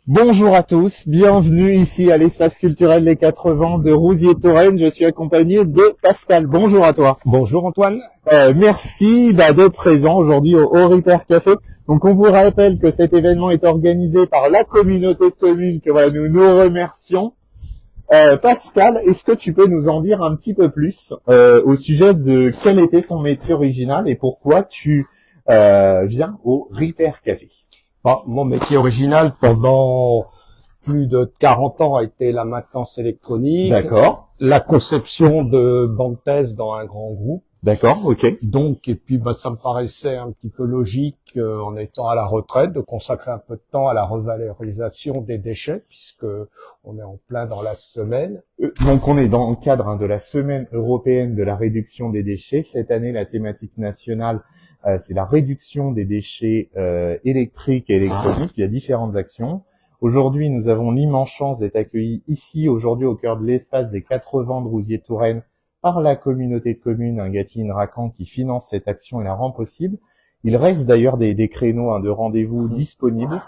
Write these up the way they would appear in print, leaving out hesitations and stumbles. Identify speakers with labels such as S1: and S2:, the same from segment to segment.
S1: Bonjour à tous, bienvenue ici à l'espace culturel Les 80 de Rousiers-Touraine. Je suis accompagné de Pascal. Bonjour à toi.
S2: Bonjour Antoine.
S1: Merci d'être présent aujourd'hui au Repair Café. Donc on vous rappelle que cet événement est organisé par la communauté de communes que voilà, nous remercions. Pascal, est-ce que tu peux nous en dire un petit peu plus au sujet de quel était ton métier original et pourquoi tu viens au Repair Café?
S2: Bon, mon métier original pendant plus de 40 ans a été la maintenance électronique.
S1: D'accord.
S2: La conception de bandes thèse dans un grand groupe.
S1: D'accord, ok.
S2: Donc, et puis ça me paraissait un petit peu logique en étant à la retraite de consacrer un peu de temps à la revalorisation des déchets puisque on est en plein dans la semaine.
S1: Donc on est dans le cadre de la semaine européenne de la réduction des déchets. Cette année, la thématique nationale, c'est la réduction des déchets électriques et électroniques. Il y a différentes actions. Aujourd'hui, nous avons l'immense chance d'être accueillis ici, aujourd'hui, au cœur de l'espace des 80 de Rousiers-Touraine, par la communauté de communes, un Gâtillines-Racan qui finance cette action et la rend possible. Il reste d'ailleurs des créneaux de rendez-vous disponibles.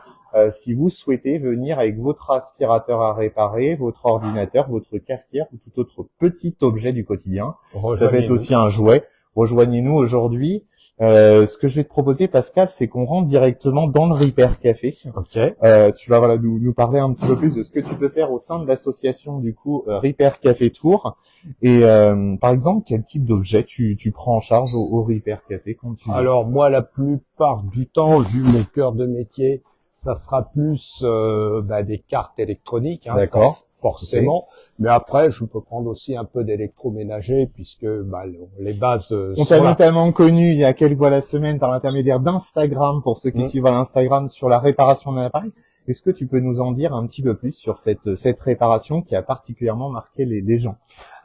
S1: Si vous souhaitez venir avec votre aspirateur à réparer, votre ordinateur, votre cafetière ou tout autre petit objet du quotidien, ça peut être aussi un jouet. Rejoignez-nous aujourd'hui. Ce que je vais te proposer, Pascal, c'est qu'on rentre directement dans le Repair Café.
S2: Ok.
S1: Tu vas nous parler un petit peu plus de ce que tu peux faire au sein de l'association du coup Repair Café Tour. Et par exemple, quel type d'objet tu prends en charge au Repair Café quand tu...
S2: Alors moi, la plupart du temps, vu mon cœur de métier, ça sera plus des cartes électroniques,
S1: D'accord.
S2: forcément. Okay. Mais après, je peux prendre aussi un peu d'électroménager puisque les bases.
S1: On t'a notamment connu il y a quelques semaines par l'intermédiaire d'Instagram pour ceux qui suivent à l'Instagram sur la réparation d'un appareil. Est-ce que tu peux nous en dire un petit peu plus sur cette réparation qui a particulièrement marqué les gens?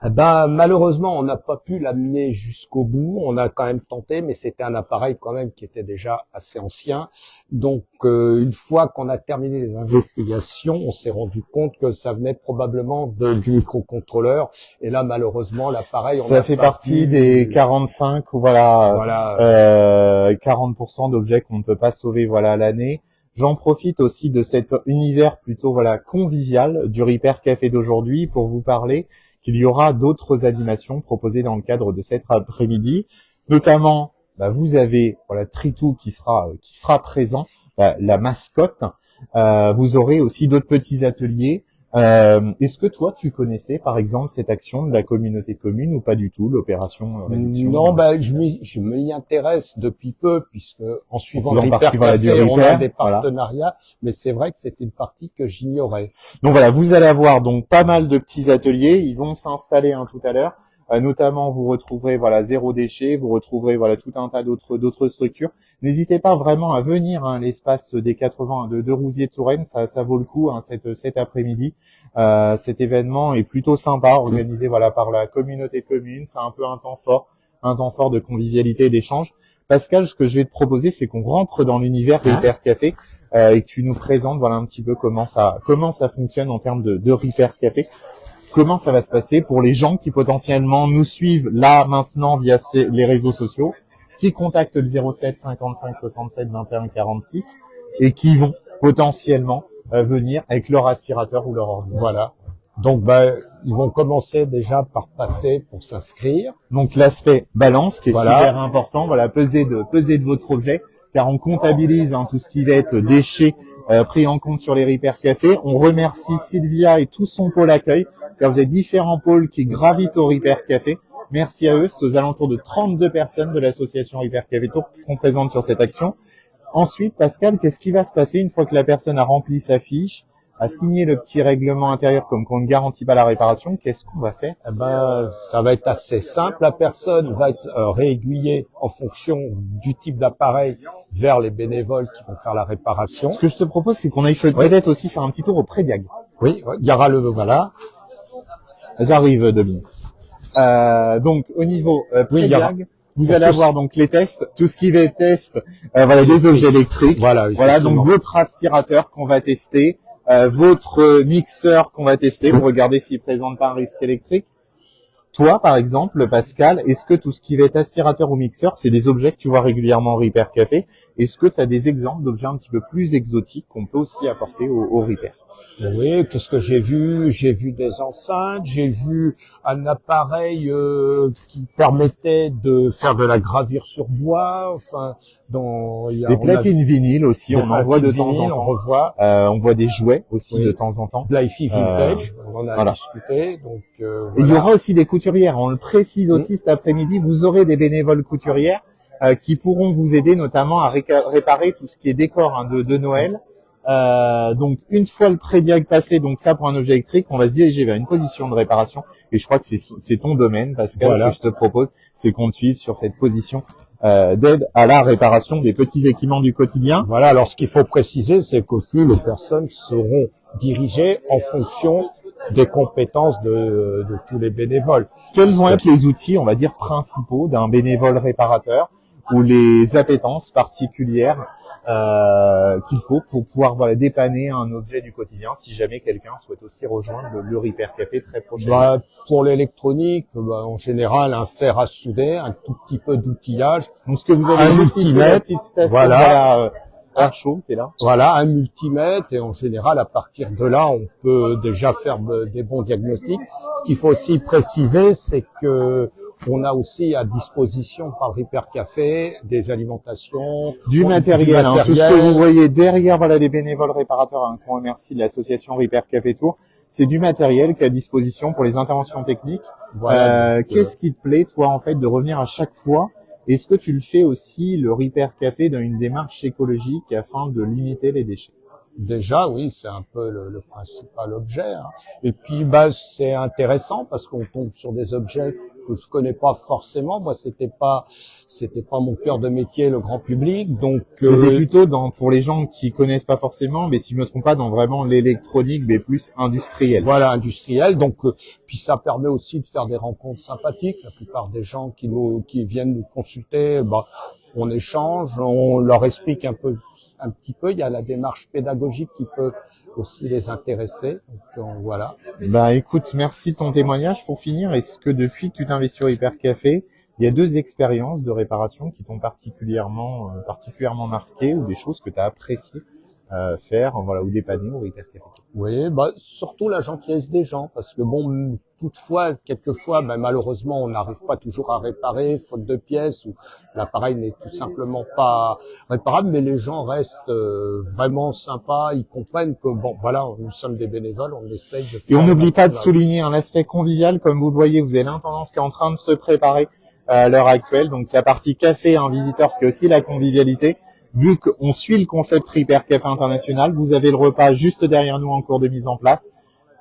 S2: Malheureusement, on n'a pas pu l'amener jusqu'au bout. On a quand même tenté, mais c'était un appareil quand même qui était déjà assez ancien. Donc, une fois qu'on a terminé les investigations, on s'est rendu compte que ça venait probablement du microcontrôleur. Et là, malheureusement, l'appareil...
S1: Ça fait partie des 45 ou 40% d'objets qu'on ne peut pas sauver à l'année. J'en profite aussi de cet univers plutôt convivial du Repair Café d'aujourd'hui pour vous parler qu'il y aura d'autres animations proposées dans le cadre de cet après-midi. Notamment, vous avez Tritou qui sera présent, la mascotte. Vous aurez aussi d'autres petits ateliers. Est-ce que toi, tu connaissais, par exemple, cette action de la communauté de communes ou pas du tout, l'opération réduction?
S2: Non, je m'y intéresse depuis peu, puisque en suivant le Repair Café, on a des partenariats, mais c'est vrai que c'est une partie que j'ignorais.
S1: Donc voilà, vous allez avoir donc pas mal de petits ateliers, ils vont s'installer tout à l'heure. Notamment, vous retrouverez zéro déchet, vous retrouverez tout un tas d'autres structures. N'hésitez pas vraiment à venir l'espace des 80 de Rousiers-Touraine, ça vaut le coup cet après-midi. Cet événement est plutôt sympa, organisé par la communauté de communes. C'est un peu un temps fort de convivialité et d'échange. Pascal, ce que je vais te proposer, c'est qu'on rentre dans l'univers Repair Café et que tu nous présentes un petit peu comment ça fonctionne en termes de Repair Café. Comment ça va se passer pour les gens qui potentiellement nous suivent là maintenant via les réseaux sociaux, qui contactent le 07 55 67 21 46 et qui vont potentiellement venir avec leur aspirateur ou leur ordinateur.
S2: Voilà. Donc ils vont commencer déjà par passer pour s'inscrire.
S1: Donc l'aspect balance qui est super important, peser de votre objet, car on comptabilise tout ce qui va être déchets pris en compte sur les Repair Café. On remercie Sylvia et tout son pôle accueil. Car vous avez différents pôles qui gravitent au Repair Café. Merci à eux. C'est aux alentours de 32 personnes de l'association Repair Café Tour qui seront présentes sur cette action. Ensuite, Pascal, qu'est-ce qui va se passer une fois que la personne a rempli sa fiche, a signé le petit règlement intérieur comme qu'on ne garantit pas la réparation? Qu'est-ce qu'on va faire?
S2: Ça va être assez simple. La personne va être réaiguillée en fonction du type d'appareil vers les bénévoles qui vont faire la réparation.
S1: Ce que je te propose, c'est qu'on aille peut-être aussi faire un petit tour au Prédiag.
S2: Oui, il y aura
S1: J'arrive, Dominique. Donc, au niveau Prédiag, vous allez avoir donc les tests, tout ce qui va être test, des objets électriques. Voilà, donc votre aspirateur qu'on va tester, votre mixeur qu'on va tester pour regarder s'il présente pas un risque électrique. Toi, par exemple, Pascal, est-ce que tout ce qui va être aspirateur ou mixeur, c'est des objets que tu vois régulièrement au Repair Café? Est-ce que tu as des exemples d'objets un petit peu plus exotiques qu'on peut aussi apporter au repair?
S2: Oui, qu'est-ce que j'ai vu? J'ai vu des enceintes, j'ai vu un appareil qui permettait de faire de la gravure sur bois. Enfin,
S1: Des platines vinyles aussi, on en voit de temps en
S2: on
S1: temps.
S2: revoit.
S1: On voit des jouets aussi
S2: Oui.
S1: de temps en temps.
S2: De l'hi-fi vintage, on en a
S1: voilà.
S2: discuté. Donc,
S1: Et
S2: voilà.
S1: il y aura aussi des couturières. On le précise aussi cet après-midi. Vous aurez des bénévoles couturières qui pourront vous aider notamment à réparer tout ce qui est décor de Noël. Donc une fois le pré-diag passé, donc ça pour un objet électrique, on va se diriger vers une position de réparation. Et je crois que c'est ton domaine, Pascal.
S2: Voilà.
S1: Ce que je te propose, c'est qu'on te suive sur cette position d'aide à la réparation des petits équipements du quotidien.
S2: Voilà. Alors ce qu'il faut préciser, c'est qu'aussi les personnes seront dirigées en fonction des compétences de tous les bénévoles.
S1: Quels vont être les outils, on va dire, principaux d'un bénévole réparateur ou les appétences particulières qu'il faut pour pouvoir dépanner un objet du quotidien si jamais quelqu'un souhaite aussi rejoindre le Repair Café très prochainement?
S2: Pour l'électronique, en général, un fer à souder, un tout petit peu d'outillage.
S1: Donc ce que vous avez
S2: un multimètre,
S1: la petite station,
S2: voilà.
S1: Air chaud qui est là.
S2: Voilà, un multimètre, et en général, à partir de là, on peut déjà faire des bons diagnostics. Ce qu'il faut aussi préciser, c'est que on a aussi à disposition par Repair Café des alimentations,
S1: du matériel. Hein, tout ce que vous voyez derrière, les bénévoles réparateurs, un grand merci de l'association Repair Café Tour. C'est du matériel qui est à disposition pour les interventions techniques. Voilà, qu'est-ce qui te plaît, toi, en fait, de revenir à chaque fois? Est-ce que tu le fais aussi, le Repair Café, dans une démarche écologique afin de limiter les déchets?
S2: Déjà, oui, c'est un peu le principal objet. Hein. Et puis, c'est intéressant parce qu'on tombe sur des objets que je connais pas forcément. Moi, c'était pas mon cœur de métier, le grand public. Donc,
S1: c'était plutôt pour les gens qui connaissent pas forcément, mais si je me trompe pas, dans vraiment l'électronique, mais plus industriel.
S2: Voilà, industriel. Donc, puis ça permet aussi de faire des rencontres sympathiques. La plupart des gens qui viennent nous consulter, on échange, on leur explique un petit peu. Il y a la démarche pédagogique qui peut aussi les intéresser. Donc, voilà.
S1: Écoute, merci de ton témoignage. Pour finir, est-ce que depuis que tu t'investis au Repair Café, il y a 2 expériences de réparation qui t'ont particulièrement marqué, ou des choses que tu as apprécié faire, ou dépanner au Repair Café?
S2: Oui, surtout la gentillesse des gens, parce que quelquefois, malheureusement, on n'arrive pas toujours à réparer, faute de pièces, ou l'appareil n'est tout simplement pas réparable, mais les gens restent vraiment sympas, ils comprennent que nous sommes des bénévoles, on essaye de faire.
S1: Et on n'oublie pas de souligner l'aspect convivial, comme vous le voyez, vous avez l'intendance qui est en train de se préparer à l'heure actuelle, donc la partie café, visiteur, ce qui est aussi la convivialité. Vu qu'on suit le concept Repair Café International, vous avez le repas juste derrière nous en cours de mise en place.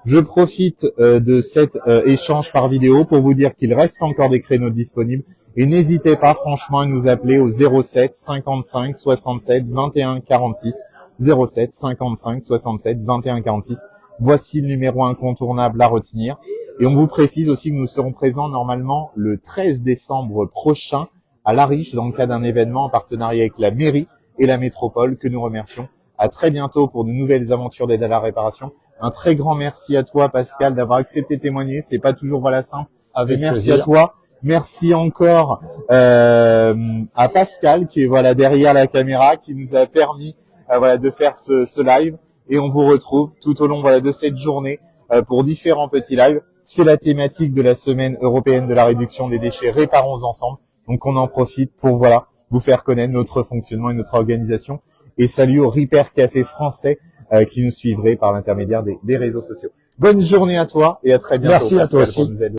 S1: Je profite de cet échange par vidéo pour vous dire qu'il reste encore des créneaux disponibles. Et n'hésitez pas franchement à nous appeler au 07 55 67 21 46. 07 55 67 21 46. Voici le numéro incontournable à retenir. Et on vous précise aussi que nous serons présents normalement le 13 décembre prochain à La Riche dans le cadre d'un événement en partenariat avec la mairie et la métropole que nous remercions. À très bientôt pour de nouvelles aventures d'aide à la réparation. Un très grand merci à toi, Pascal, d'avoir accepté de témoigner. C'est pas toujours simple.
S2: Avec
S1: merci
S2: plaisir.
S1: À toi. Merci encore à Pascal qui est derrière la caméra, qui nous a permis de faire ce live. Et on vous retrouve tout au long de cette journée pour différents petits lives. C'est la thématique de la semaine européenne de la réduction des déchets. Réparons ensemble. Donc on en profite pour vous faire connaître notre fonctionnement et notre organisation. Et salut au Repair Café français qui nous suivrait par l'intermédiaire des réseaux sociaux. Bonne journée à toi et à très bientôt.
S2: Merci à toi aussi.